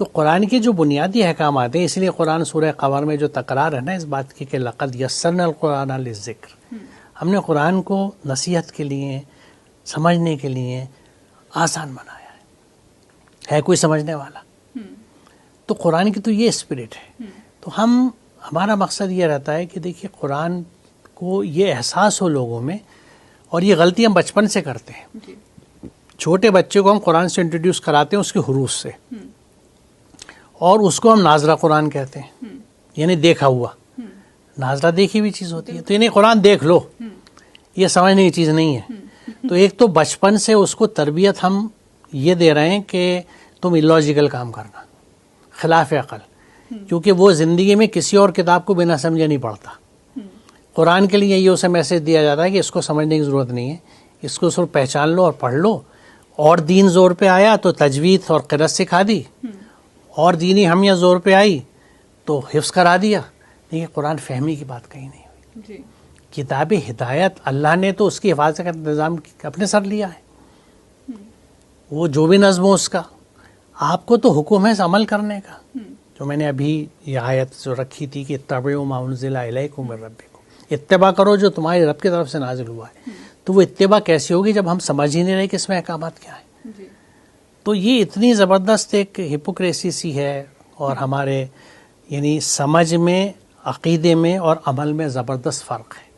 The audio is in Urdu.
تو قرآن کے جو بنیادی احکامات ہیں، اس لیے قرآن سورہ قمر میں جو تکرار ہے نا اس بات کی کہ لقد یسرنا القرآن للذکر، ہم نے قرآن کو نصیحت کے لیے، سمجھنے کے لیے آسان بنایا ہے کوئی سمجھنے والا؟ تو قرآن کی تو یہ اسپرٹ ہے. تو ہمارا مقصد یہ رہتا ہے کہ دیکھیے قرآن کو یہ احساس ہو لوگوں میں، اور یہ غلطی ہم بچپن سے کرتے ہیں. چھوٹے بچے کو ہم قرآن سے انٹروڈیوس کراتے ہیں اس کے حروف سے، اور اس کو ہم ناظرہ قرآن کہتے ہیں، یعنی دیکھا ہوا. ناظرہ دیکھی ہوئی چیز ہوتی ہے، تو یعنی قرآن دیکھ لو، یہ سمجھنے کی چیز نہیں ہے. تو ایک تو بچپن سے اس کو تربیت ہم یہ دے رہے ہیں کہ تم اللاجیکل کام کرنا، خلاف عقل، کیونکہ وہ زندگی میں کسی اور کتاب کو بنا سمجھے نہیں پڑھتا. قرآن کے لیے یہ اسے میسج دیا جاتا ہے کہ اس کو سمجھنے کی ضرورت نہیں ہے، اس کو صرف پہچان لو اور پڑھ لو. اور دین زور پہ آیا تو تجوید اور قرأت سکھا دی، اور دینی ہمیہ زور پہ آئی تو حفظ کرا دیا. لیکن قرآن فہمی کی بات کہیں نہیں ہوئی. کتاب ہدایت اللہ نے تو اس کی حفاظت کا انتظام اپنے سر لیا ہے، وہ جو بھی نظم ہو اس کا. آپ کو تو حکم ہے عمل کرنے کا، جو میں نے ابھی یہ آیت جو رکھی تھی کہ اتبعوا ما انزل الیکم من ربکم، اتباع کرو جو تمہاری رب کی طرف سے نازل ہوا ہے. تو وہ اتباع کیسی ہوگی جب ہم سمجھ ہی نہیں رہے کہ اس میں احکامات کیا ہیں. تو یہ اتنی زبردست ایک ہپوکریسی سی ہے، اور ہمارے یعنی سمجھ میں، عقیدے میں اور عمل میں زبردست فرق ہے.